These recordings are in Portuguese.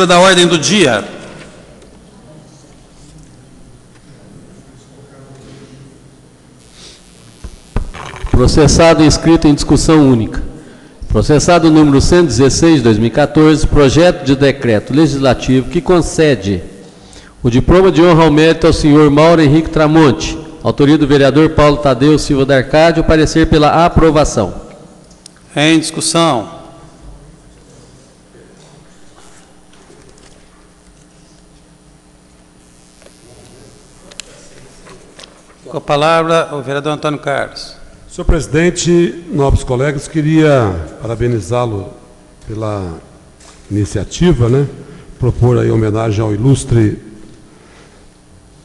Da ordem do dia. Processado inscrito em discussão única. Processado número 116, 2014, projeto de decreto legislativo que concede o diploma de honra ao mérito ao senhor Mauro Henrique Tramonte, autoria do vereador Paulo Tadeu Silva da Arcádio, parecer pela aprovação. Em discussão. Com a palavra, o vereador Antônio Carlos. Senhor presidente, nobres colegas, queria parabenizá-lo pela iniciativa, né? Propor aí homenagem ao ilustre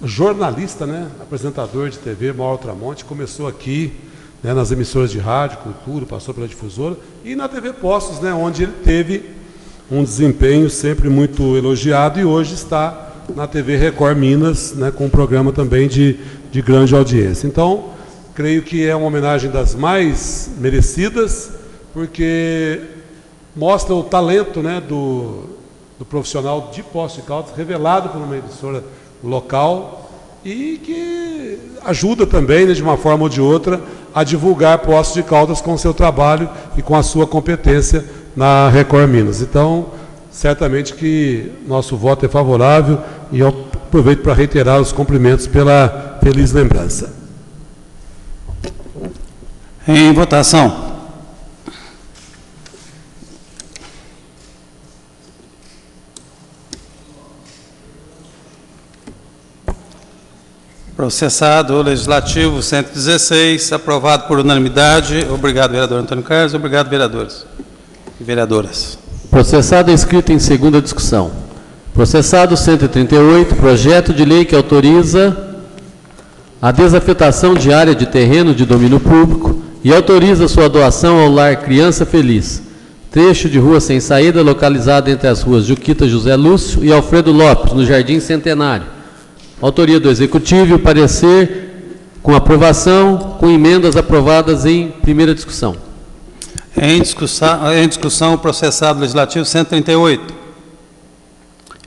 jornalista, né? Apresentador de TV, Mauro Tramonte, começou aqui, né, nas emissoras de rádio, cultura, passou pela difusora, e na TV Postos, né, onde ele teve um desempenho sempre muito elogiado, e hoje está na TV Record Minas, né, com um programa também de grande audiência. Então, creio que é uma homenagem das mais merecidas, porque mostra o talento, né, do profissional de Poços de Caldas, revelado por uma emissora local, e que ajuda também, né, de uma forma ou de outra, a divulgar Poços de Caldas com o seu trabalho e com a sua competência na Record Minas. Então, certamente que nosso voto é favorável, e eu aproveito para reiterar os cumprimentos pela feliz lembrança. Em votação. Processado legislativo 116, aprovado por unanimidade. Obrigado, vereador Antônio Carlos. Obrigado, vereadores e vereadoras. Processado inscrito em segunda discussão. Processado 138, projeto de lei que autoriza a desafetação de área de terreno de domínio público e autoriza sua doação ao lar Criança Feliz, trecho de rua sem saída localizado entre as ruas Juquita José Lúcio e Alfredo Lopes, no Jardim Centenário. Autoria do Executivo e o parecer com aprovação, com emendas aprovadas em primeira discussão. Em discussão, o processado legislativo 138.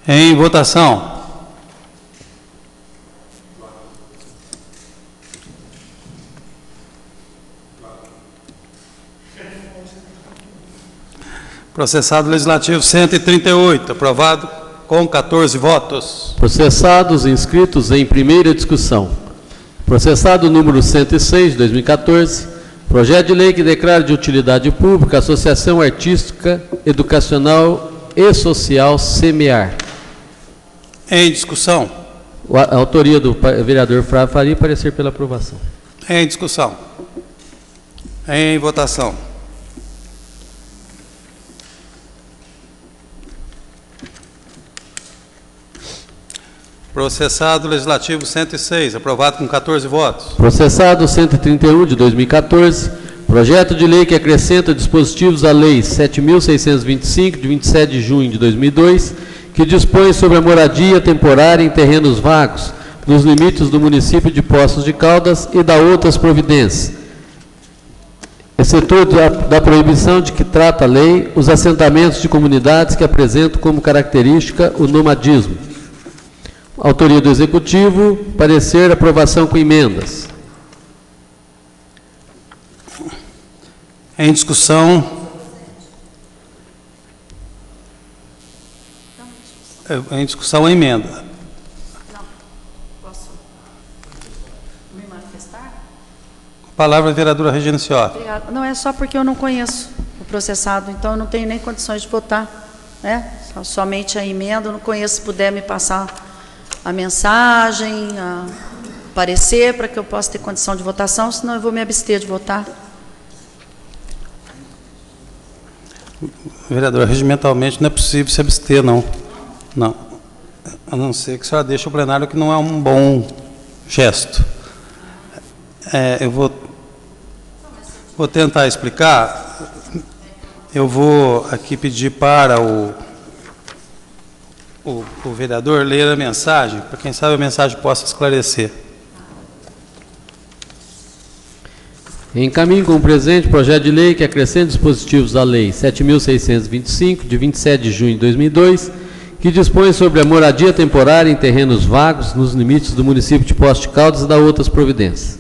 Em votação. Processado legislativo 138, aprovado com 14 votos. Processados inscritos em primeira discussão. Processado número 106, 2014, projeto de lei que declara de utilidade pública a Associação Artística, Educacional e Social Semear. Em discussão. A autoria do vereador Flávio Faria, parecer pela aprovação. Em discussão. Em votação. Processado legislativo 106, aprovado com 14 votos. Processado 131 de 2014, projeto de lei que acrescenta dispositivos à Lei 7.625, de 27 de junho de 2002, que dispõe sobre a moradia temporária em terrenos vagos, nos limites do município de Poços de Caldas, e da outras providências, excetuando da proibição de que trata a lei os assentamentos de comunidades que apresentam como característica o nomadismo. Autoria do Executivo, parecer, aprovação com emendas. Em discussão. Em discussão, a emenda. Não, posso me manifestar? Com a palavra, a vereadora Regina Ciotti. Obrigada. Não, é só porque eu não conheço o processado, então eu não tenho nem condições de votar, né? Somente a emenda, eu não conheço. Se puder me passar a mensagem, a parecer, para que eu possa ter condição de votação, senão eu vou me abster de votar. Vereador, regimentalmente não é possível se abster, não. Não. A não ser que a senhora deixe o plenário, que não é um bom gesto. Eu vou tentar explicar. Eu vou aqui pedir para o vereador ler a mensagem, para quem sabe a mensagem possa esclarecer. Encaminho com o presente projeto de lei que acrescenta dispositivos à Lei 7.625, de 27 de junho de 2002, que dispõe sobre a moradia temporária em terrenos vagos nos limites do município de Poços de Caldas e da outras providências.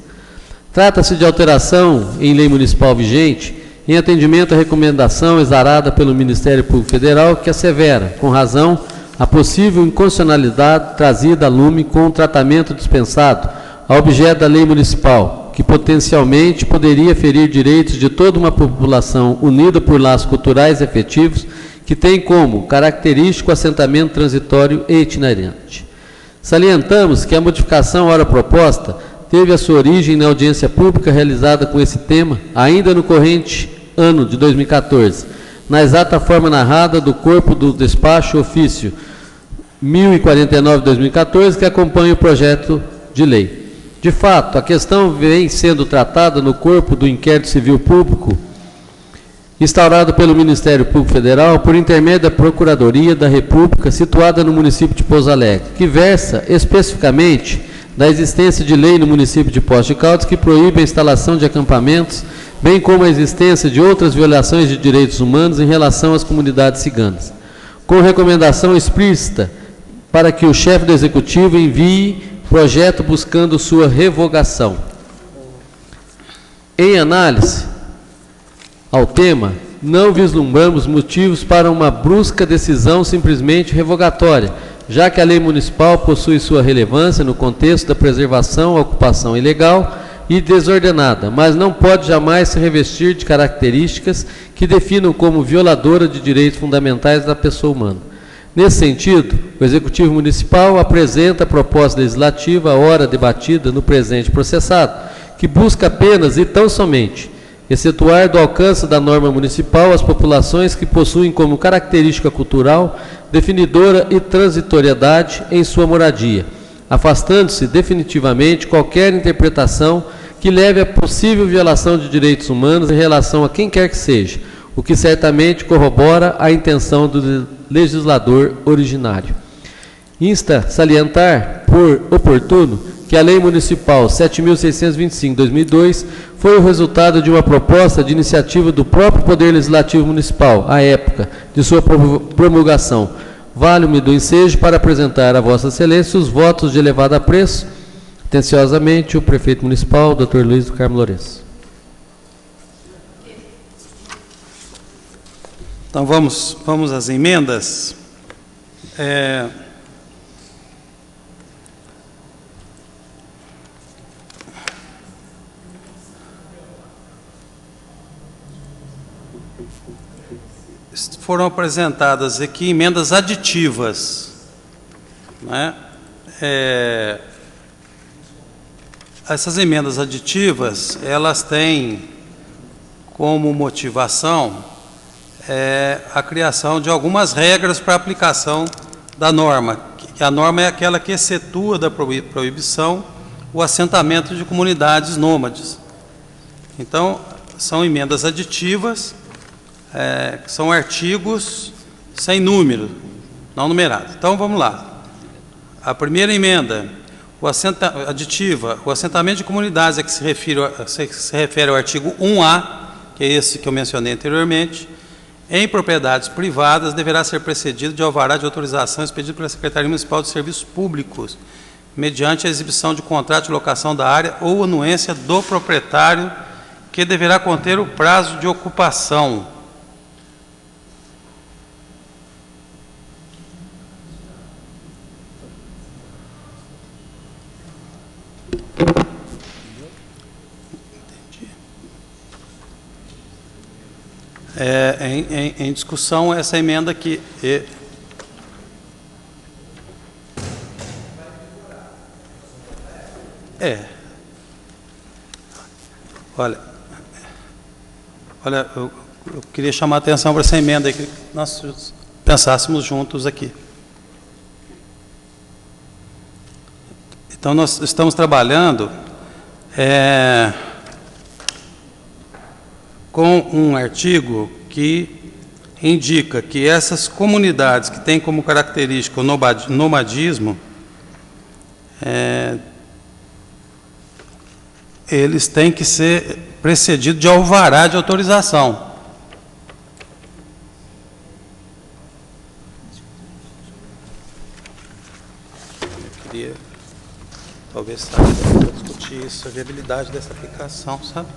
Trata-se de alteração em lei municipal vigente em atendimento à recomendação exarada pelo Ministério Público Federal que assevera, com razão, a possível inconstitucionalidade trazida a lume com o tratamento dispensado a objeto da lei municipal, que potencialmente poderia ferir direitos de toda uma população unida por laços culturais efetivos, que tem como característico assentamento transitório e itinerante. Salientamos que a modificação ora proposta teve a sua origem na audiência pública realizada com esse tema, ainda no corrente ano de 2014, na exata forma narrada do corpo do despacho ofício 1049/2014, que acompanha o projeto de lei. De fato, a questão vem sendo tratada no corpo do inquérito civil público instaurado pelo Ministério Público Federal por intermédio da Procuradoria da República, situada no município de Pouso Alegre, que versa especificamente da existência de lei no município de Poços de Caldas que proíbe a instalação de acampamentos, bem como a existência de outras violações de direitos humanos em relação às comunidades ciganas, com recomendação explícita para que o chefe do Executivo envie projeto buscando sua revogação. Em análise ao tema, não vislumbramos motivos para uma brusca decisão simplesmente revogatória, já que a lei municipal possui sua relevância no contexto da preservação à ocupação ilegal e desordenada, mas não pode jamais se revestir de características que definam como violadora de direitos fundamentais da pessoa humana. Nesse sentido, o Executivo Municipal apresenta a proposta legislativa, ora debatida no presente processado, que busca apenas e tão somente excetuar do alcance da norma municipal as populações que possuem como característica cultural definidora e transitoriedade em sua moradia, afastando-se definitivamente qualquer interpretação que leve a possível violação de direitos humanos em relação a quem quer que seja, o que certamente corrobora a intenção do legislador originário. Insta salientar, por oportuno, que a Lei Municipal 7.625/2002 foi o resultado de uma proposta de iniciativa do próprio Poder Legislativo Municipal, à época de sua promulgação. Vale-me do ensejo para apresentar a Vossa Excelência os votos de elevado apreço. Atenciosamente, o Prefeito Municipal, Dr. Luiz do Carmo Lourenço. Então, vamos às emendas. Foram apresentadas aqui emendas aditivas, né? Essas emendas aditivas, elas têm como motivação a criação de algumas regras para aplicação da norma. A norma é aquela que excetua da proibição o assentamento de comunidades nômades. Então, são emendas aditivas, são artigos sem número, não numerados. Então, vamos lá. A primeira emenda, aditiva, o assentamento de comunidades a que se refere ao artigo 1A, que é esse que eu mencionei anteriormente, em propriedades privadas, deverá ser precedido de alvará de autorização expedido pela Secretaria Municipal de Serviços Públicos, mediante a exibição de contrato de locação da área ou anuência do proprietário, que deverá conter o prazo de ocupação. Em discussão essa emenda aqui. Olha, eu queria chamar a atenção para essa emenda aí, que nós pensássemos juntos aqui. Então, nós estamos trabalhando com um artigo que indica que essas comunidades que têm como característica o nomadismo, eles têm que ser precedidos de alvará de autorização. queria, talvez, sabe, discutir isso, a viabilidade dessa aplicação, sabe?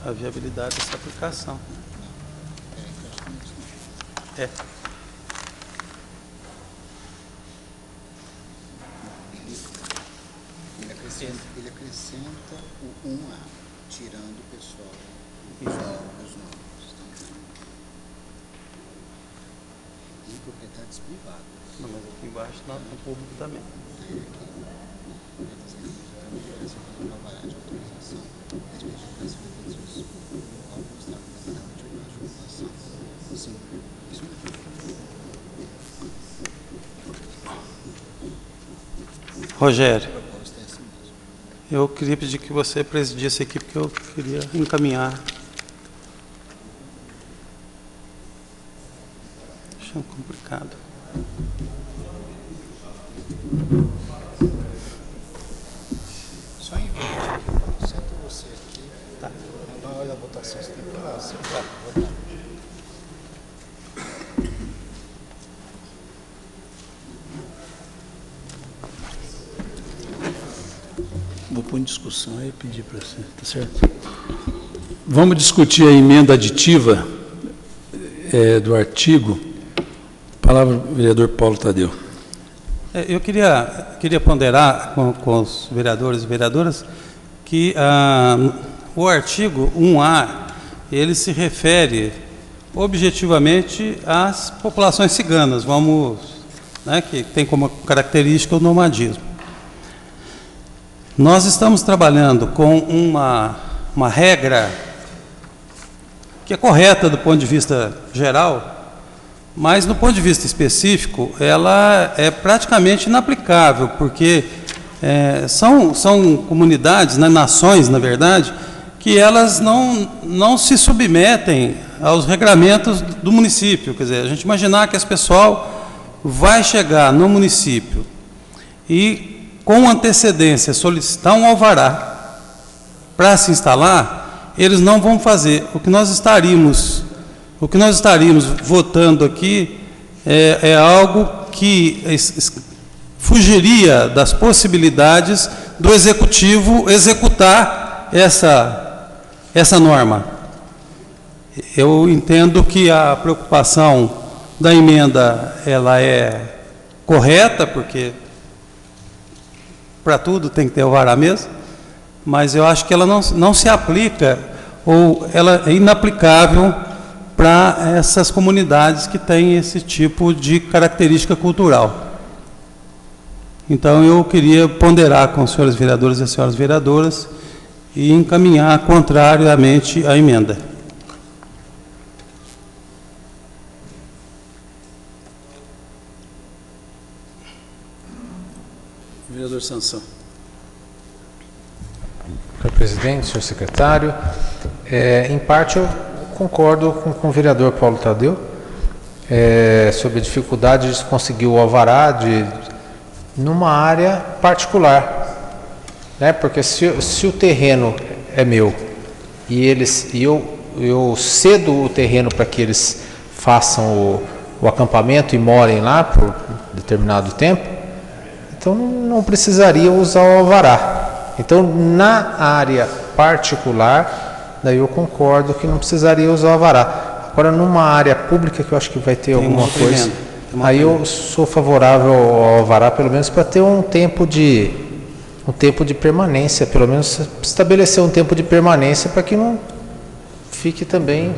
A viabilidade dessa aplicação. É. Ele acrescenta o 1A, tirando o pessoal, os novos. E propriedades privadas. Não, mas aqui embaixo no público também. Rogério, eu queria pedir que você presidisse aqui, porque eu queria encaminhar. Acho complicado. Só em senta você aqui. Tá. Na hora da votação você tem que falar assim. Tá, votar. Vou pôr em discussão e pedir para você, tá certo? Vamos discutir a emenda aditiva do artigo. Palavra, vereador Paulo Tadeu. Eu queria ponderar com os vereadores e vereadoras que o artigo 1A, ele se refere objetivamente às populações ciganas, que tem como característica o nomadismo. Nós estamos trabalhando com uma regra que é correta do ponto de vista geral, mas, no ponto de vista específico, ela é praticamente inaplicável, porque são comunidades, né, nações, na verdade, que elas não se submetem aos regramentos do município. Quer dizer, a gente imaginar que esse pessoal vai chegar no município e, com antecedência, solicitar um alvará para se instalar, eles não vão fazer. O que nós estaríamos votando aqui é algo que fugiria das possibilidades do Executivo executar essa norma. Eu entendo que a preocupação da emenda ela é correta, porque para tudo tem que ter alvará mesmo, mas eu acho que ela não se aplica, ou ela é inaplicável para essas comunidades que têm esse tipo de característica cultural. Então, eu queria ponderar com os senhores vereadores e as senhoras vereadoras e encaminhar contrariamente a emenda. Vereador Sansão. Senhor presidente, senhor secretário, em parte eu concordo com o vereador Paulo Tadeu sobre a dificuldade de se conseguir o alvará numa área particular, né? Porque se o terreno é meu e eu cedo o terreno para que eles façam o acampamento e morem lá por determinado tempo, então não precisaria usar o alvará. Então, na área particular, daí eu concordo que não precisaria usar o alvará. Agora, numa área pública, que eu acho que vai ter alguma coisa, aí eu sou favorável ao alvará, pelo menos para ter um tempo de permanência, pelo menos estabelecer um tempo de permanência para que não fique também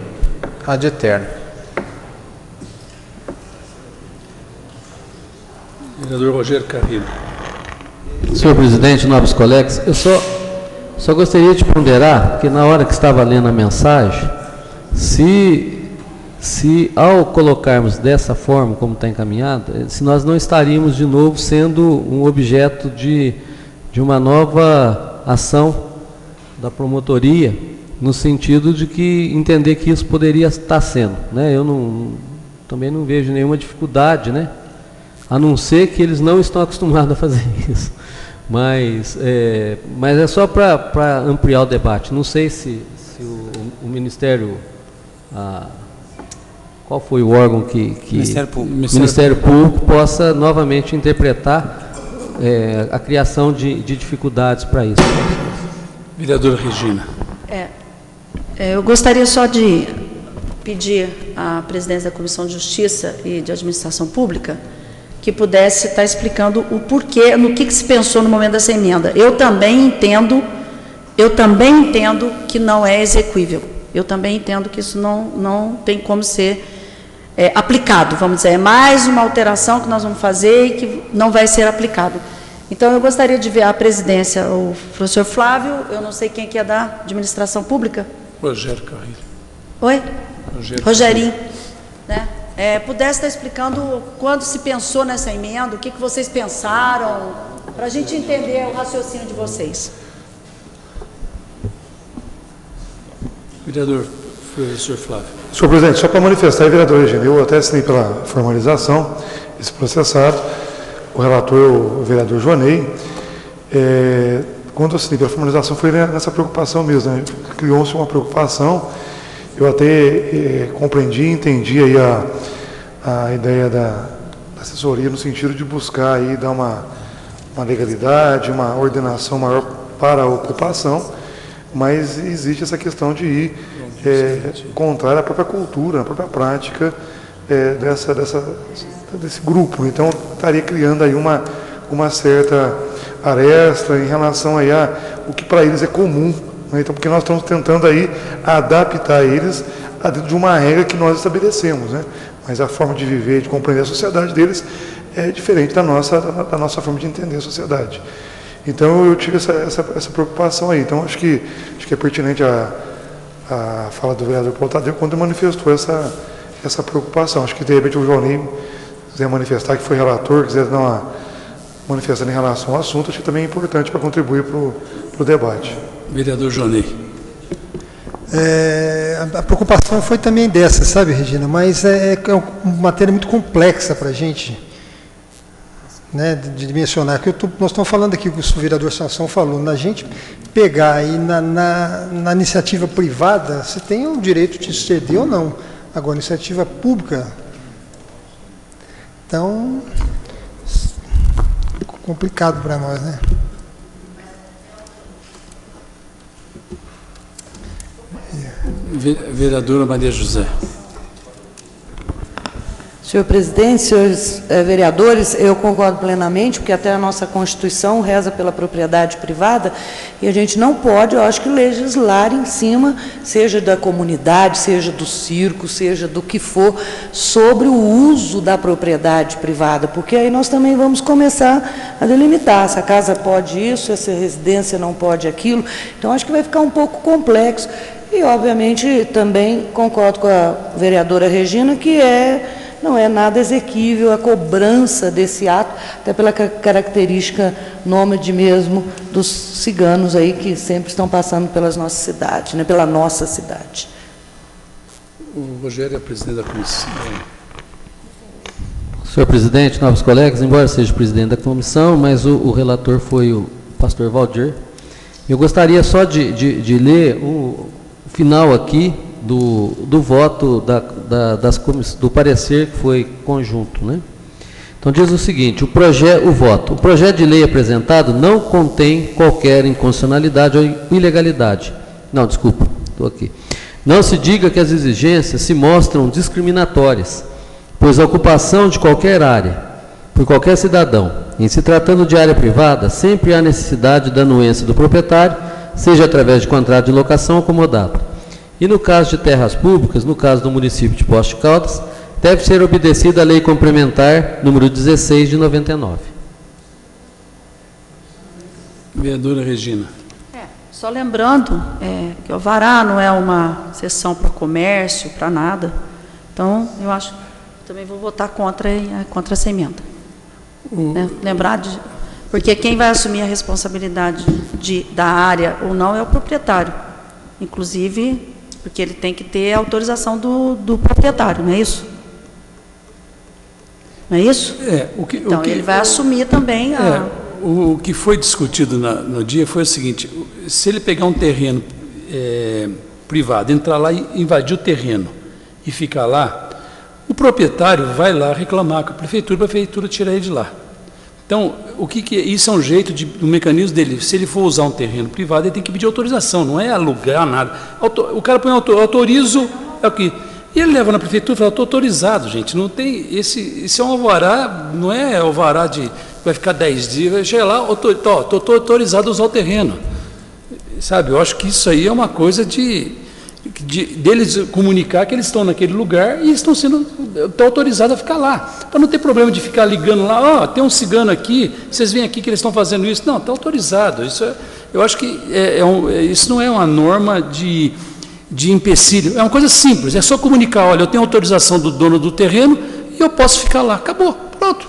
ad eterno. Vereador Rogério Carrilho. Senhor presidente, nobres colegas, eu só gostaria de ponderar que na hora que estava lendo a mensagem, se ao colocarmos dessa forma como está encaminhada, se nós não estaríamos de novo sendo um objeto de uma nova ação da promotoria, no sentido de que entender que isso poderia estar sendo, né? Eu também não vejo nenhuma dificuldade, né? A não ser que eles não estão acostumados a fazer isso. Mas é só para ampliar o debate. Não sei se o Ministério qual foi o órgão que Ministério Público. possa novamente interpretar a criação de dificuldades para isso. Vereadora Regina. Eu gostaria só de pedir à presidência da Comissão de Justiça e de Administração Pública que pudesse estar explicando o porquê, no que se pensou no momento dessa emenda. Eu também entendo que não é exequível. Eu também entendo que isso não tem como ser aplicado, vamos dizer. É mais uma alteração que nós vamos fazer e que não vai ser aplicado. Então, eu gostaria de ver a presidência, o professor Flávio, eu não sei quem que é da Administração Pública. Rogério Carrilho. Oi? Rogerinho. Né? Pudesse estar explicando quando se pensou nessa emenda, o que vocês pensaram, para a gente entender o raciocínio de vocês. Vereador, professor Flávio. Senhor presidente, só para manifestar, vereador Regina, eu até assinei pela formalização esse processado, o relator, o vereador Joanei, quando eu assinei pela formalização foi nessa preocupação mesmo, né? Criou-se uma preocupação, eu até compreendi, entendi aí a ideia da assessoria no sentido de buscar aí dar uma legalidade, uma ordenação maior para a ocupação, mas existe essa questão de ir contrária à própria cultura, à própria prática desse grupo. Então, estaria criando aí uma certa aresta em relação aí a o que para eles é comum, né? Então, porque nós estamos tentando aí adaptar eles a dentro de uma regra que nós estabelecemos, né? Mas a forma de viver, de compreender a sociedade deles é diferente da nossa forma de entender a sociedade. Então, eu tive essa preocupação aí. Então, acho que é pertinente a fala do vereador Paulo Tadeu quando manifestou essa preocupação. Acho que, de repente, o Joãozinho quiser manifestar, que foi relator, quiser dar uma manifestação em relação ao assunto, acho que também é importante para contribuir para o debate. Vereador Joanei. A preocupação foi também dessa, sabe, Regina? Mas é uma matéria muito complexa para a gente, né, de mencionar, que nós estamos falando aqui, o que o vereador Sansão falou, na gente pegar aí na iniciativa privada, você tem o direito de ceder ou não. Agora, iniciativa pública, então, complicado para nós, né? Vereadora Maria José. Senhor presidente, senhores vereadores, eu concordo plenamente, porque até a nossa Constituição reza pela propriedade privada, e a gente não pode, eu acho que, legislar em cima, seja da comunidade, seja do circo, seja do que for, sobre o uso da propriedade privada, porque aí nós também vamos começar a delimitar, essa casa pode isso, essa residência não pode aquilo, então acho que vai ficar um pouco complexo. E, obviamente, também concordo com a vereadora Regina, que não é nada exequível a cobrança desse ato, até pela característica nômade mesmo dos ciganos aí, que sempre estão passando pelas nossas cidades, né, pela nossa cidade. O Rogério é presidente da comissão. Senhor presidente, novos colegas, embora seja presidente da comissão, mas o relator foi o pastor Valdir. Eu gostaria só de ler o final aqui do voto do parecer que foi conjunto, né? Então diz o seguinte: o projeto de lei apresentado não contém qualquer inconstitucionalidade ou ilegalidade. Não, desculpa, estou aqui. Não se diga que as exigências se mostram discriminatórias, pois a ocupação de qualquer área por qualquer cidadão, em se tratando de área privada, sempre há necessidade da anuência do proprietário, seja através de contrato de locação ou comodato. E no caso de terras públicas, no caso do município de Poços de Caldas, deve ser obedecida a Lei Complementar número 16 de 99. Vereadora Regina. Só lembrando que o alvará não é uma sessão para comércio, para nada. Então, eu acho que também vou votar contra essa emenda. Lembrar porque quem vai assumir a responsabilidade da área ou não é o proprietário. Inclusive, porque ele tem que ter a autorização do proprietário, não é isso? Não é isso? Então, ele vai assumir também o que foi discutido no dia foi o seguinte: se ele pegar um terreno privado, entrar lá e invadir o terreno e ficar lá, o proprietário vai lá reclamar com a prefeitura tira ele de lá. Então, isso é um jeito um mecanismo dele. Se ele for usar um terreno privado, ele tem que pedir autorização, não é alugar nada. O cara põe autorizo, é o que. E ele leva na prefeitura e fala, estou autorizado, gente. Não tem. Esse é um alvará, não é alvará de. Vai ficar 10 dias, vai chegar lá, estou autorizado a usar o terreno. Sabe, eu acho que isso aí é uma coisa deles comunicar que eles estão naquele lugar e estão autorizados a ficar lá, para não ter problema de ficar ligando lá, tem um cigano aqui, vocês vêm aqui que eles estão fazendo isso. Não, está autorizado. Eu acho que isso não é uma norma de empecilho, é uma coisa simples, é só comunicar, olha, eu tenho autorização do dono do terreno e eu posso ficar lá, acabou, pronto.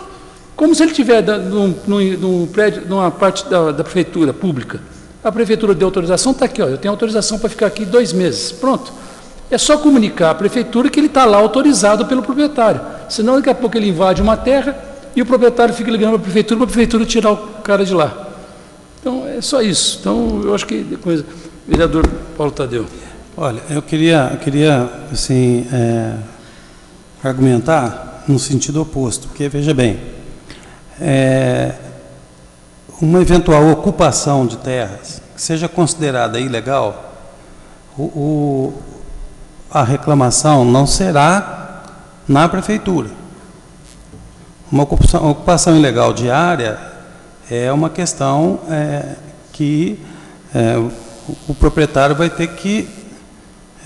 Como se ele estiver num prédio, numa parte da prefeitura pública. A prefeitura deu autorização, está aqui, ó, eu tenho autorização para ficar aqui 2 meses. Pronto. É só comunicar à prefeitura que ele está lá autorizado pelo proprietário. Senão, daqui a pouco ele invade uma terra e o proprietário fica ligando para a prefeitura tirar o cara de lá. Então, é só isso. Então, eu acho que depois, vereador Paulo Tadeu. Olha, eu queria assim, argumentar no sentido oposto, porque, veja bem, uma eventual ocupação de terras que seja considerada ilegal, a reclamação não será na prefeitura. Uma ocupação ilegal de área é uma questão que o proprietário vai ter que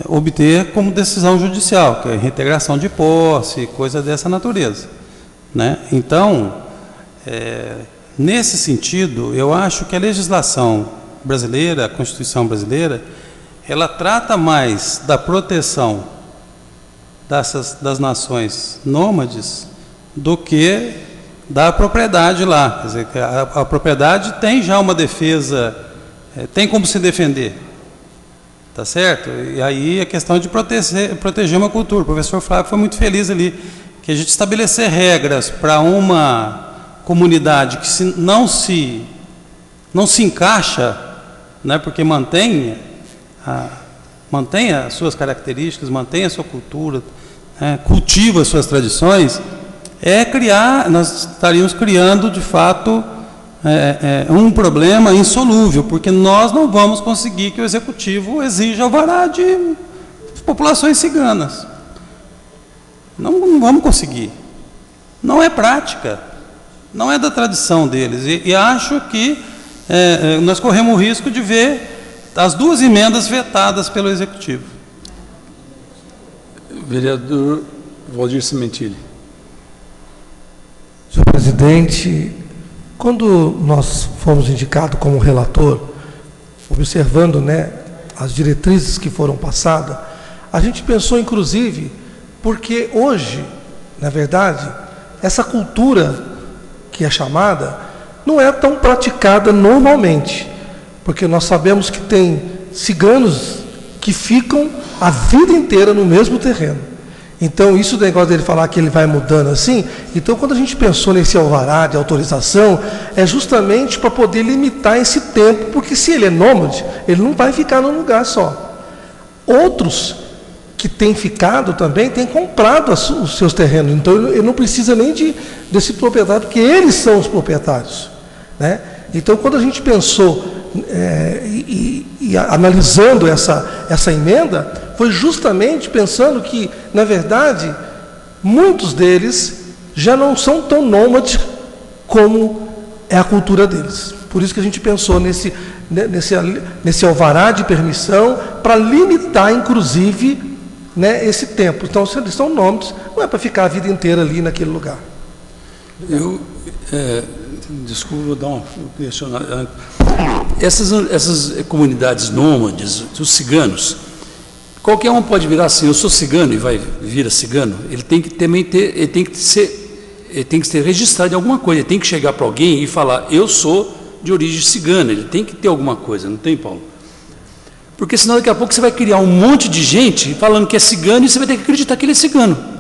obter como decisão judicial, que é reintegração de posse, coisa dessa natureza, né? Então, nesse sentido, eu acho que a legislação brasileira, a Constituição brasileira, ela trata mais da proteção das nações nômades do que da propriedade lá. Quer dizer, a propriedade tem já uma defesa, tem como se defender, tá certo? E aí a questão de proteger uma cultura. O professor Flávio foi muito feliz ali, que a gente estabelecer regras para uma comunidade que não se encaixa, né, porque mantém as suas características, mantém a sua cultura, cultiva as suas tradições, nós estaríamos criando, de fato, um problema insolúvel, porque nós não vamos conseguir que o Executivo exija alvará de populações ciganas. Não vamos conseguir. Não é prática. Não é da tradição deles. E acho que nós corremos o risco de ver as 2 emendas vetadas pelo Executivo. Vereador Valdir Cimentilli. Senhor presidente, quando nós fomos indicados como relator, observando, né, as diretrizes que foram passadas, a gente pensou, inclusive, porque hoje, na verdade, essa cultura que é chamada, não é tão praticada normalmente, porque nós sabemos que tem ciganos que ficam a vida inteira no mesmo terreno. Então, isso do negócio dele falar que ele vai mudando assim, então quando a gente pensou nesse alvará de autorização, é justamente para poder limitar esse tempo, porque se ele é nômade, ele não vai ficar num lugar só. Outros que têm ficado também, têm comprado os seus terrenos, então ele não precisa nem desse proprietário, porque eles são os proprietários, né? Então, quando a gente pensou analisando essa emenda, foi justamente pensando que, na verdade, muitos deles já não são tão nômades como é a cultura deles. Por isso que a gente pensou nesse alvará de permissão, para limitar, inclusive, né, esse tempo. Então, se eles são nômades, não é para ficar a vida inteira ali naquele lugar. Desculpa, vou dar uma questionada. Essas comunidades nômades, os ciganos, qualquer um pode virar assim, eu sou cigano e vira cigano. Ele tem que ser registrado em alguma coisa. Ele tem que chegar para alguém e falar, eu sou de origem cigana. Ele tem que ter alguma coisa, não tem, Paulo? Porque senão daqui a pouco você vai criar um monte de gente falando que é cigano e você vai ter que acreditar que ele é cigano.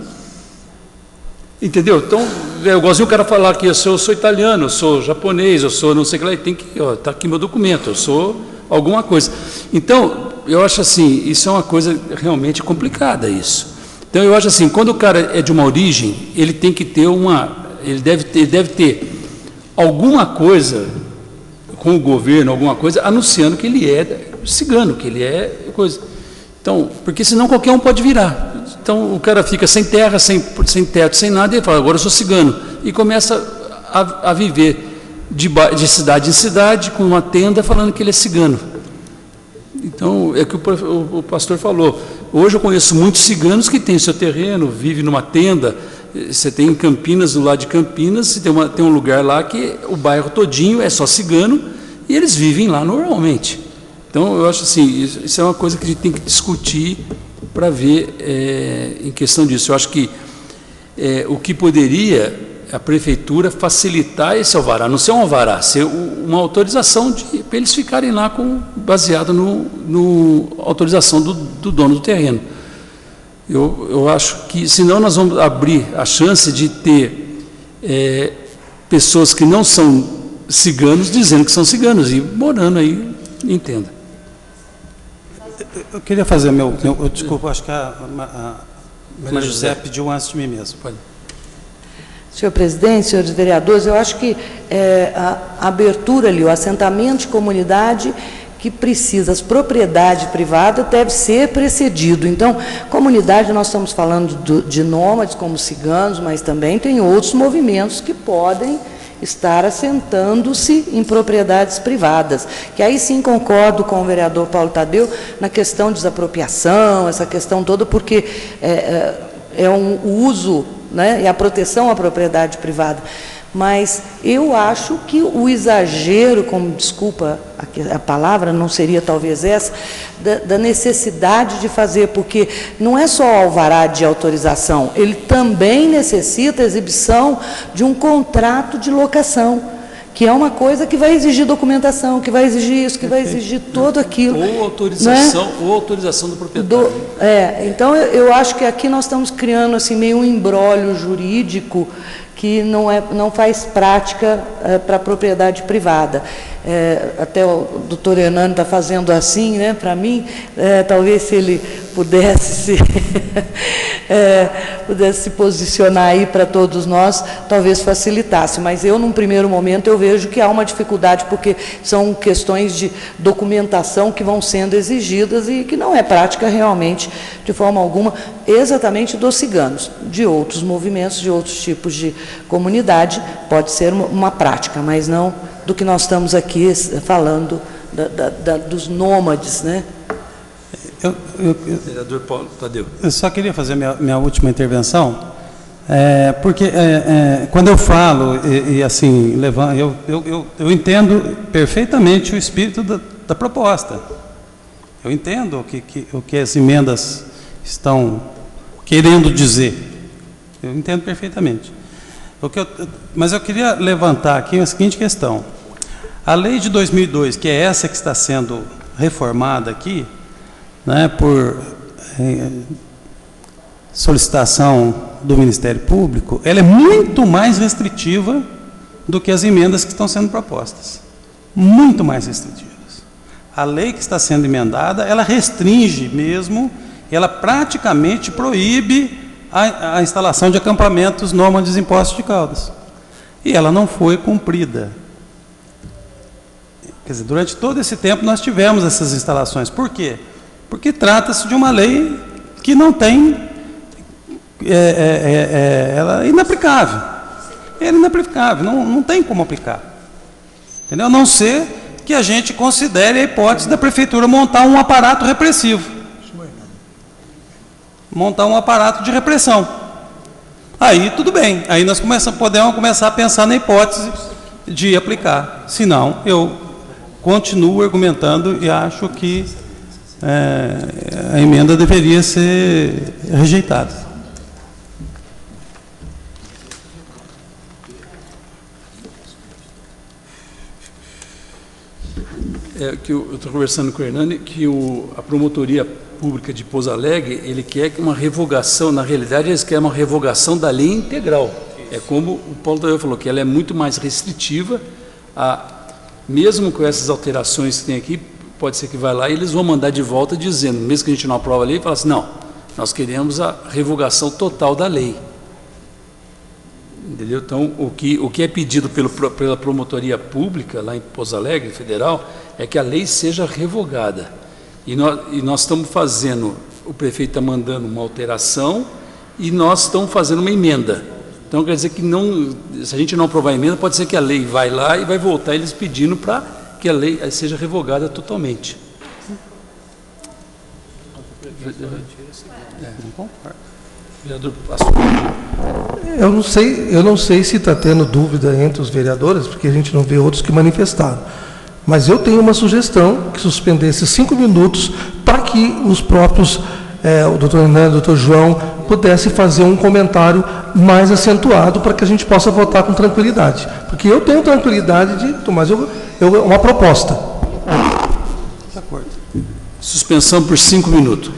Entendeu? Então, é igualzinho o cara falar que eu sou italiano, eu sou japonês, eu sou não sei o que lá, tem que, está aqui meu documento, eu sou alguma coisa. Então, eu acho assim, isso é uma coisa realmente complicada, isso. Então, eu acho assim, quando o cara é de uma origem, ele tem que ter ele deve ter alguma coisa com o governo, alguma coisa, anunciando que ele é cigano, que ele é coisa. Então, porque senão qualquer um pode virar. Então, o cara fica sem terra, sem teto, sem nada, e ele fala, agora eu sou cigano. E começa a viver de cidade em cidade, com uma tenda, falando que ele é cigano. Então, é o que o pastor falou. Hoje eu conheço muitos ciganos que têm seu terreno, vivem numa tenda. Você tem em Campinas, do lado de Campinas, tem um lugar lá que o bairro todinho é só cigano, e eles vivem lá normalmente. Então, eu acho assim, isso é uma coisa que a gente tem que discutir para ver em questão disso. Eu acho que o que poderia a prefeitura facilitar esse alvará, não ser um alvará, ser uma autorização para eles ficarem lá baseado no autorização do dono do terreno. Eu acho que, senão nós vamos abrir a chance de ter pessoas que não são ciganos dizendo que são ciganos e morando aí, entenda. Eu queria fazer desculpa, acho que a Maria José pediu antes de mim mesmo. Pode. Senhor presidente, senhores vereadores, eu acho que a abertura ali, o assentamento de comunidade que precisa, as propriedades privadas deve ser precedido. Então, comunidade, nós estamos falando de nômades como ciganos, mas também tem outros movimentos que podem estar assentando-se em propriedades privadas, que aí sim concordo com o vereador Paulo Tadeu na questão de desapropriação, essa questão toda, porque é um uso, né, e a proteção à propriedade privada. Mas eu acho que o exagero, desculpa a palavra, não seria talvez essa, da necessidade de fazer, porque não é só o alvará de autorização, ele também necessita a exibição de um contrato de locação, que é uma coisa que vai exigir documentação, que vai exigir isso, que vai exigir tudo aquilo. Ou autorização, né? Ou autorização do proprietário. Então eu acho que aqui nós estamos criando assim, meio um imbróglio jurídico que não faz prática para a propriedade privada. Até o doutor Hernando está fazendo assim, né, para mim, talvez se ele pudesse se posicionar aí para todos nós, talvez facilitasse, mas eu, num primeiro momento, eu vejo que há uma dificuldade, porque são questões de documentação que vão sendo exigidas e que não é prática realmente, de forma alguma, exatamente dos ciganos, de outros movimentos, de outros tipos de comunidade, pode ser uma prática, mas não do que nós estamos aqui falando, dos nômades, né? Vereador Paulo Tadeu. Eu só queria fazer minha última intervenção, porque quando eu falo, assim, eu entendo perfeitamente o espírito da proposta. Eu entendo o que as emendas estão querendo dizer. Eu entendo perfeitamente. Mas eu queria levantar aqui a seguinte questão. A lei de 2002, que é essa que está sendo reformada aqui, né, por solicitação do Ministério Público, ela é muito mais restritiva do que as emendas que estão sendo propostas. Muito mais restritivas. A lei que está sendo emendada, ela restringe mesmo, ela praticamente proíbe a instalação de acampamentos nômades em Poços de Caldas. E ela não foi cumprida. Quer dizer, durante todo esse tempo nós tivemos essas instalações. Por quê? Porque trata-se de uma lei que não tem... ela é inaplicável. Ela é inaplicável, não tem como aplicar. Entendeu? A não ser que a gente considere a hipótese da prefeitura montar um aparato repressivo. Montar um aparato de repressão. Aí tudo bem, aí nós podemos começar a pensar na hipótese de aplicar. Senão, eu continuo argumentando e acho que a emenda deveria ser rejeitada. Que eu estou conversando com o Hernani, que a promotoria pública de Pouso Alegre, ele quer uma revogação, na realidade eles querem uma revogação da lei integral. É como o Paulo Tadeu falou, que ela é muito mais restritiva, mesmo com essas alterações que tem aqui, pode ser que vai lá e eles vão mandar de volta dizendo, mesmo que a gente não aprova a lei, fala assim, não, Nós queremos a revogação total da lei. Entendeu? Então, o que é pedido pela promotoria pública, lá em Pouso Alegre, federal, é que a lei seja revogada. E nós estamos fazendo, o prefeito está mandando uma alteração e nós estamos fazendo uma emenda. Então, quer dizer que se a gente não aprovar a emenda, pode ser que a lei vai lá e vai voltar eles pedindo para que a lei seja revogada totalmente. Não concordo. Vereador, eu não sei se está tendo dúvida entre os vereadores, porque a gente não vê outros que manifestaram. Mas eu tenho uma sugestão, que suspendesse 5 minutos, para que os próprios, o doutor Hernando, o doutor João, pudessem fazer um comentário mais acentuado, para que a gente possa votar com tranquilidade. Porque eu tenho tranquilidade mas uma proposta. De acordo. Suspensão por 5 minutos.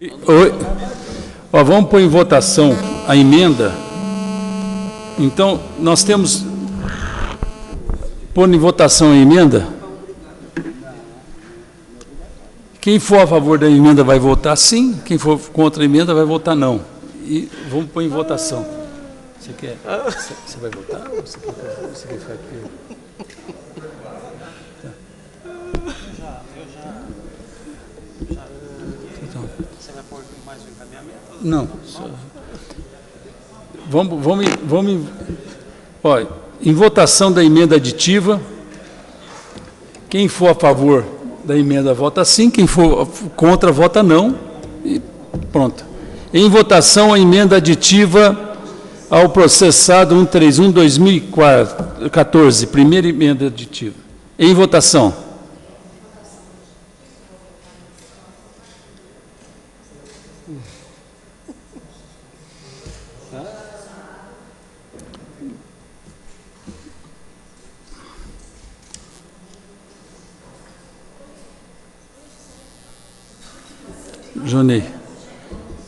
Oi. Ó, vamos pôr em votação a emenda. Então, nós temos... Pôr em votação a emenda. Quem for a favor da emenda vai votar sim, quem for contra a emenda vai votar não. E vamos pôr em votação. Você quer? Você vai votar ou você quer ficar aqui? Então. Você vai pôr mais um encaminhamento? Não. Só... Vamos. Olha, em votação da emenda aditiva, quem for a favor da emenda vota sim, quem for contra vota não, e pronto. Em votação a emenda aditiva ao processado 131/2014, primeira emenda aditiva. Em votação.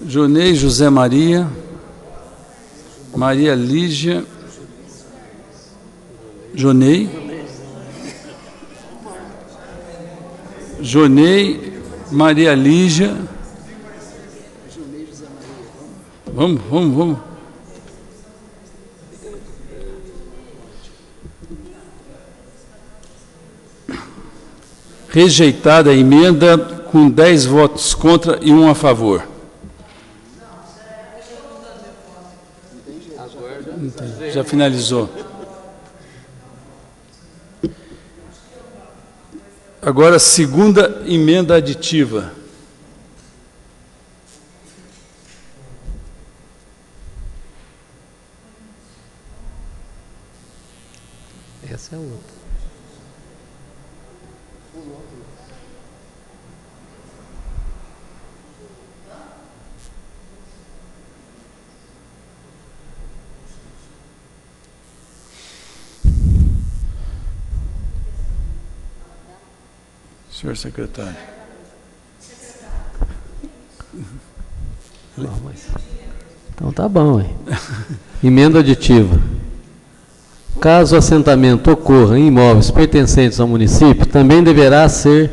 Jonei, José Maria, Maria Lígia, Jonei, Maria Lígia, vamos. Rejeitada a emenda com 10 votos contra e 1 a favor. Já finalizou. Agora, segunda emenda aditiva. Essa é outra. Senhor secretário. Não, mas... Então tá bom, hein? Emenda aditiva. Caso o assentamento ocorra em imóveis pertencentes ao município, também deverá ser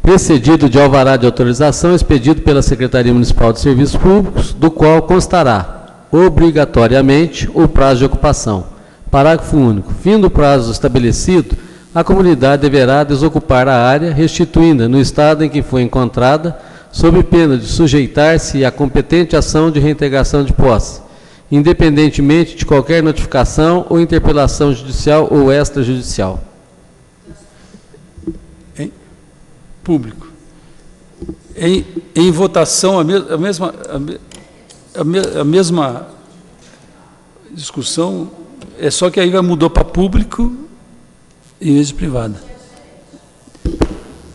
precedido de alvará de autorização expedido pela Secretaria Municipal de Serviços Públicos, do qual constará obrigatoriamente o prazo de ocupação. Parágrafo único. Fim do prazo estabelecido, a comunidade deverá desocupar a área, restituindo-a no estado em que foi encontrada, sob pena de sujeitar-se à competente ação de reintegração de posse, independentemente de qualquer notificação ou interpelação judicial ou extrajudicial. Público. Em votação, a mesma discussão, é só que aí mudou para público em vez de privada.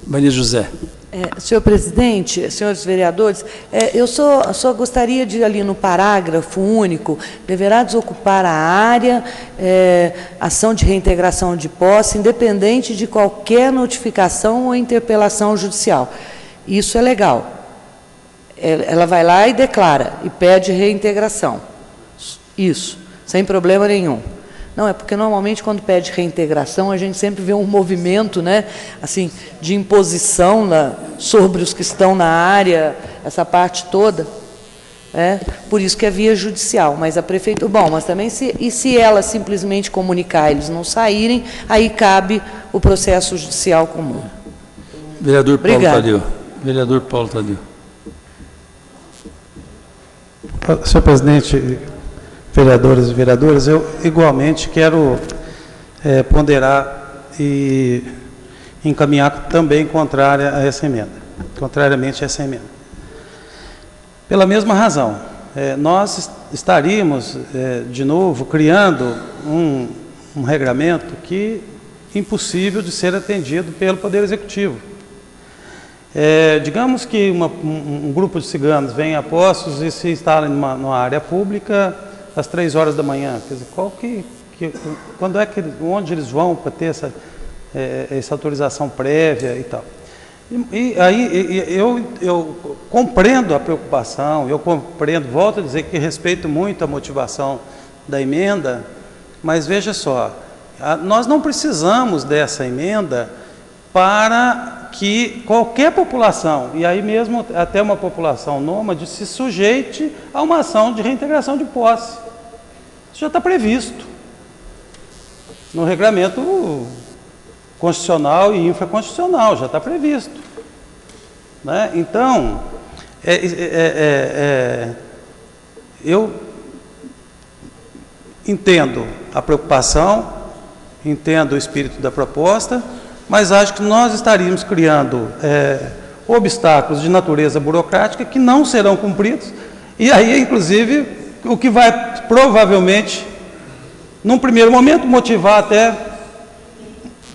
Maria José. Senhor presidente, senhores vereadores, eu só gostaria de, ali no parágrafo único, deverá desocupar a área, ação de reintegração de posse, independente de qualquer notificação ou interpelação judicial. Isso é legal. Ela vai lá e declara, e pede reintegração. Isso, sem problema nenhum. Não, é porque normalmente quando pede reintegração a gente sempre vê um movimento, né, assim, de imposição sobre os que estão na área, essa parte toda. Por isso que é via judicial, mas a prefeitura... Bom, mas também se ela simplesmente comunicar, eles não saírem, aí cabe o processo judicial comum. Vereador Paulo Tadeu. Vereador Paulo Tadeu. Senhor presidente, vereadores e vereadoras, eu igualmente quero ponderar e encaminhar também contrariamente a essa emenda. Pela mesma razão, nós estaríamos, de novo, criando um regramento que é impossível de ser atendido pelo Poder Executivo. Digamos que um grupo de ciganos vem a Poços e se instala numa área pública às 3 horas da manhã. Quer dizer, onde eles vão para ter essa autorização prévia e tal? E aí eu compreendo a preocupação, eu compreendo, volto a dizer que respeito muito a motivação da emenda, mas veja só, nós não precisamos dessa emenda para que qualquer população, e aí mesmo até uma população nômade, se sujeite a uma ação de reintegração de posse. Isso já está previsto no regulamento constitucional e infraconstitucional, já está previsto. Né? Então, eu entendo a preocupação, entendo o espírito da proposta, mas acho que nós estaríamos criando obstáculos de natureza burocrática que não serão cumpridos, e aí, inclusive, o que vai provavelmente, num primeiro momento, motivar até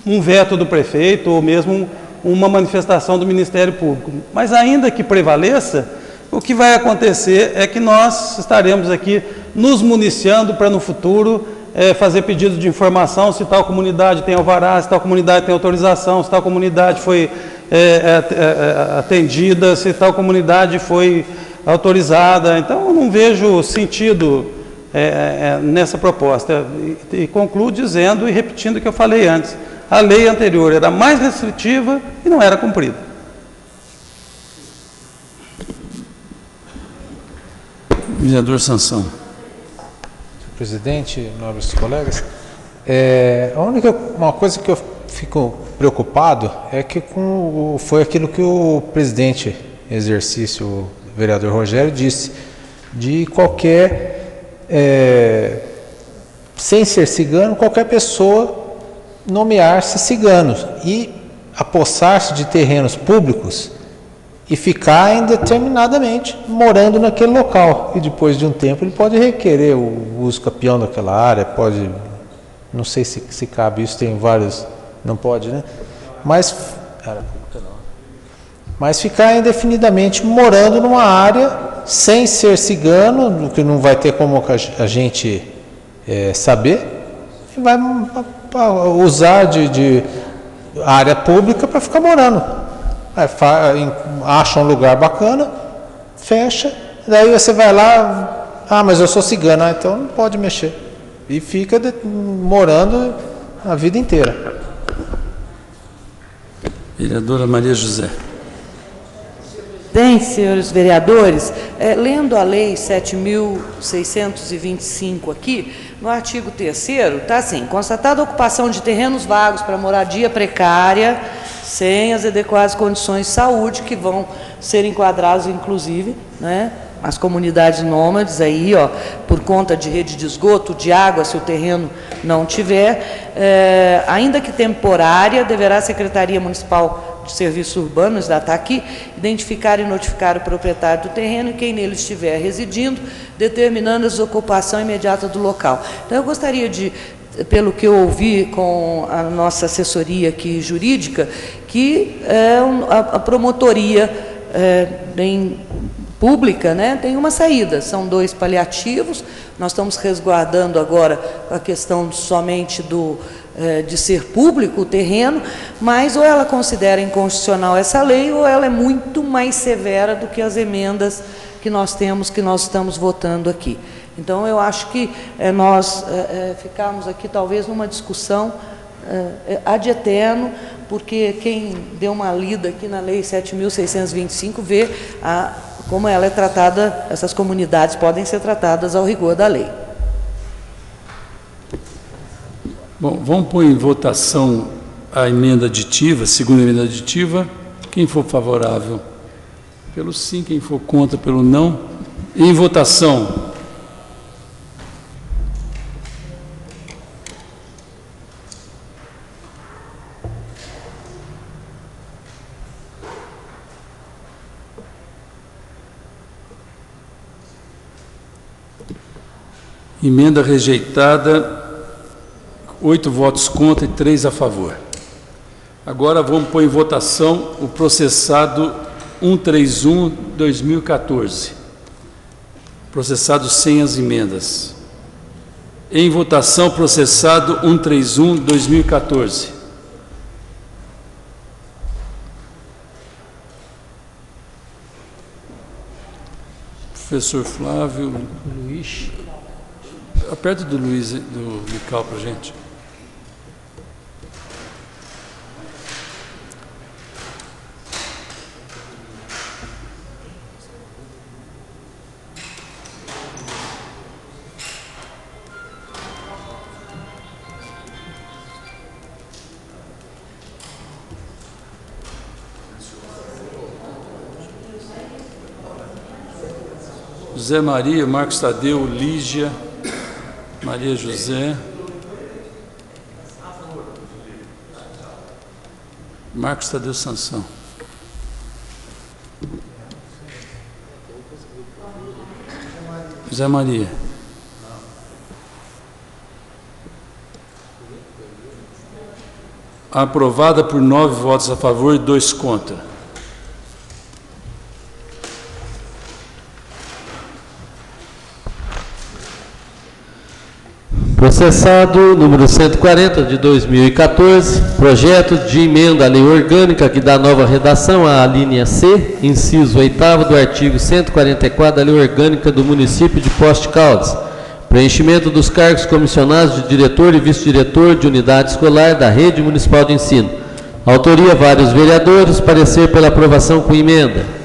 um veto do prefeito ou mesmo uma manifestação do Ministério Público. Mas ainda que prevaleça, o que vai acontecer é que nós estaremos aqui nos municiando para no futuro fazer pedido de informação se tal comunidade tem alvará, se tal comunidade tem autorização, se tal comunidade foi atendida, se tal comunidade foi autorizada. Então, eu não vejo sentido nessa proposta. E concluo dizendo e repetindo o que eu falei antes. A lei anterior era mais restritiva e não era cumprida. Vereador Sansão. Presidente, nobres colegas, uma coisa que eu fico preocupado é que foi aquilo que o presidente em exercício, o vereador Rogério, disse, de qualquer, sem ser cigano, qualquer pessoa nomear-se ciganos e apossar-se de terrenos públicos e ficar indeterminadamente morando naquele local. E depois de um tempo ele pode requerer o uso capião daquela área, pode, não sei se cabe isso, tem vários, não pode, né? Mas ficar indefinidamente morando numa área sem ser cigano, que não vai ter como a gente saber, e vai usar de área pública para ficar morando. Acha um lugar bacana, fecha, daí você vai lá, mas eu sou cigano, então não pode mexer. E fica morando a vida inteira. Vereadora Maria José. Bem, senhores vereadores, lendo a Lei 7.625 aqui, no artigo 3º, está assim: constatada a ocupação de terrenos vagos para moradia precária, sem as adequadas condições de saúde, que vão ser enquadrados, inclusive, né, as comunidades nômades, aí, por conta de rede de esgoto, de água, se o terreno não tiver, ainda que temporária, deverá a Secretaria Municipal de Serviços Urbanos, da está aqui, identificar e notificar o proprietário do terreno e quem nele estiver residindo, determinando a desocupação imediata do local. Então, eu gostaria de, pelo que eu ouvi com a nossa assessoria aqui jurídica, que a promotoria pública, né, tem uma saída, são 2 paliativos. Nós estamos resguardando agora a questão somente de ser público o terreno, mas ou ela considera inconstitucional essa lei, ou ela é muito mais severa do que as emendas que nós temos, que nós estamos votando aqui. Então, eu acho que nós ficamos aqui talvez numa discussão ad eterno, porque quem deu uma lida aqui na Lei 7.625 vê como ela é tratada, essas comunidades podem ser tratadas ao rigor da lei. Bom, vamos pôr em votação a emenda aditiva, segunda emenda aditiva. Quem for favorável, pelo sim, quem for contra, pelo não. Em votação. Emenda rejeitada, 8 votos contra e 3 a favor. Agora vamos pôr em votação o processado 131/2014. Processado sem as emendas. Em votação, processado 131/2014. Professor Flávio. Luiz. Aperta do Luiz, do Mical para a gente. José Maria, Marcos Tadeu, Lígia, Maria José, Marcos Tadeu Sansão. José Maria. Aprovada por 9 votos a favor e 2 contra. Processado número 140 de 2014, projeto de emenda à lei orgânica que dá nova redação à linha C, inciso 8º do artigo 144 da lei orgânica do município de Poços de Caldas. Preenchimento dos cargos comissionados de diretor e vice-diretor de unidade escolar da rede municipal de ensino. Autoria vários vereadores, parecer pela aprovação com emenda.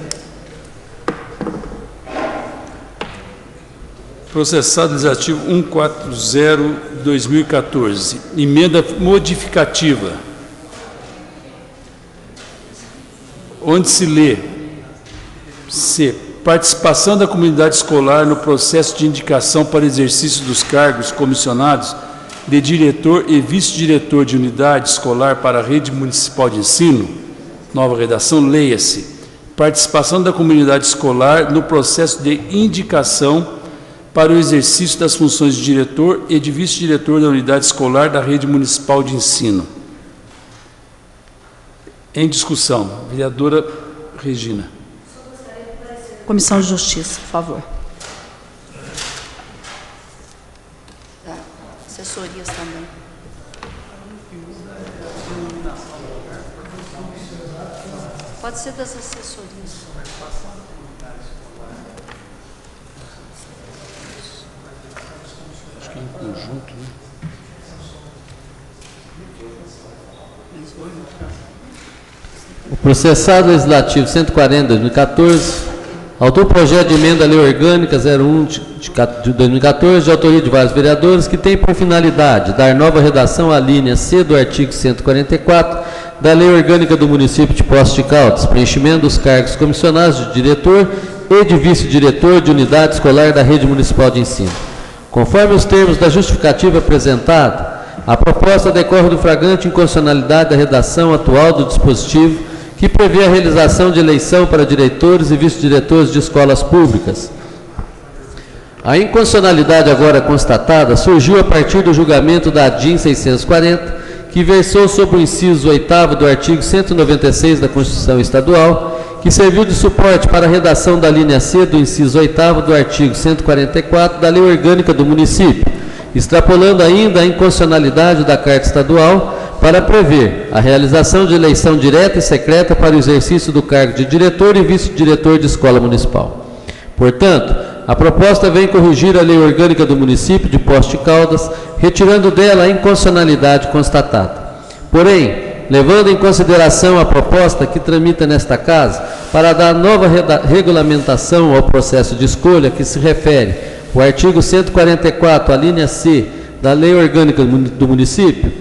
Processado legislativo 140/2014. Emenda modificativa. Onde se lê: C. Participação da comunidade escolar no processo de indicação para exercício dos cargos comissionados de diretor e vice-diretor de unidade escolar para a rede municipal de ensino. Nova redação, leia-se: participação da comunidade escolar no processo de indicação para o exercício das funções de diretor e de vice-diretor da unidade escolar da rede municipal de ensino. Em discussão, vereadora Regina. Comissão de Justiça, por favor. Assessorias também. Pode ser das assessorias. Acho que em conjunto, né? O processado legislativo 140/2014, autor do projeto de emenda à lei orgânica 01 de 2014, de autoria de vários vereadores, que tem por finalidade dar nova redação à linha C do artigo 144 da lei orgânica do município de Poços de Caldas, preenchimento dos cargos comissionados de diretor e de vice-diretor de unidade escolar da rede municipal de ensino. Conforme os termos da justificativa apresentada, a proposta decorre do flagrante inconstitucionalidade da redação atual do dispositivo que prevê a realização de eleição para diretores e vice-diretores de escolas públicas. A inconstitucionalidade agora constatada surgiu a partir do julgamento da ADIM 640, que versou sobre o inciso 8º do artigo 196 da Constituição Estadual, que serviu de suporte para a redação da linha C do inciso 8º do artigo 144 da Lei Orgânica do Município, extrapolando ainda a inconstitucionalidade da Carta Estadual para prever a realização de eleição direta e secreta para o exercício do cargo de diretor e vice-diretor de escola municipal. Portanto, a proposta vem corrigir a Lei Orgânica do Município de Poços de Caldas, retirando dela a inconstitucionalidade constatada. Porém, levando em consideração a proposta que tramita nesta Casa para dar nova regulamentação ao processo de escolha que se refere o artigo 144, a linha C da Lei Orgânica do Município,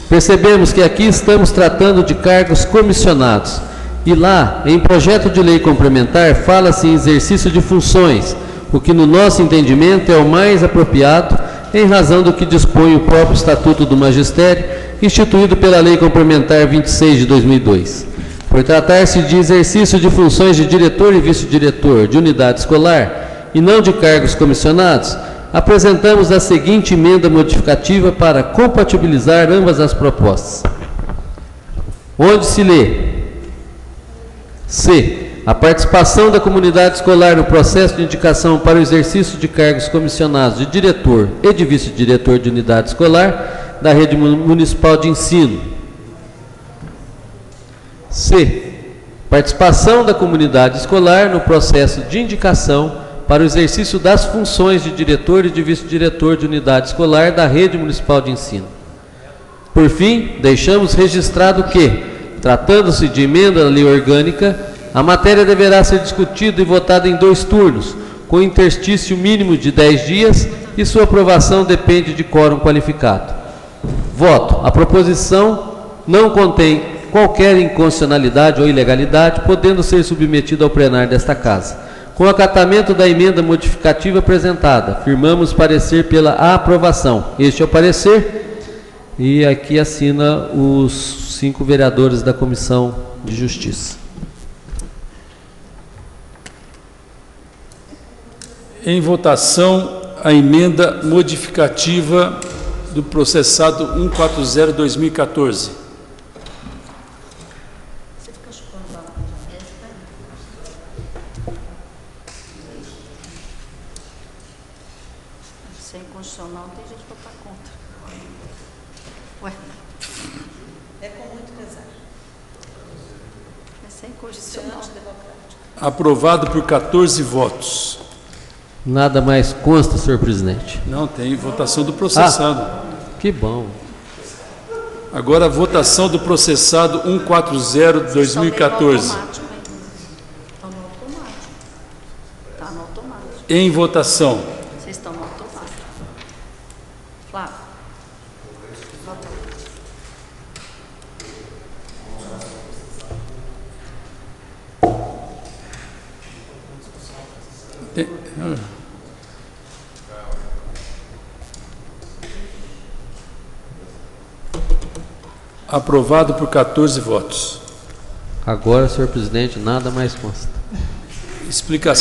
percebemos que aqui estamos tratando de cargos comissionados e lá, em projeto de lei complementar, fala-se em exercício de funções, o que no nosso entendimento é o mais apropriado em razão do que dispõe o próprio Estatuto do Magistério, instituído pela Lei Complementar 26 de 2002. Por tratar-se de exercício de funções de diretor e vice-diretor de unidade escolar e não de cargos comissionados, apresentamos a seguinte emenda modificativa para compatibilizar ambas as propostas. Onde se lê: C. A participação da comunidade escolar no processo de indicação para o exercício de cargos comissionados de diretor e de vice-diretor de unidade escolar da rede municipal de ensino. C. Participação da comunidade escolar no processo de indicação para o exercício das funções de diretor e de vice-diretor de unidade escolar da rede municipal de ensino. Por fim, deixamos registrado que, tratando-se de emenda à lei orgânica, a matéria deverá ser discutida e votada em 2 turnos, com interstício mínimo de 10 dias, e sua aprovação depende de quórum qualificado. Voto. A proposição não contém qualquer inconstitucionalidade ou ilegalidade, podendo ser submetida ao plenário desta Casa. Com acatamento da emenda modificativa apresentada, firmamos parecer pela aprovação. Este é o parecer, e aqui assina os 5 vereadores da Comissão de Justiça. Em votação, a emenda modificativa do processado 140/2014. Sem constitucional, tem gente para votar contra. Ué. É com muito pesar. É sem constitucional. Aprovado por 14 votos. Nada mais consta, senhor presidente. Não, tem votação do processado. Que bom. Agora a votação do processado 140/2014. Está no automático. Está no automático. Em votação. Vocês estão no automático. Flávio. Vota. Aprovado por 14 votos. Agora, senhor presidente, nada mais consta. Explicação.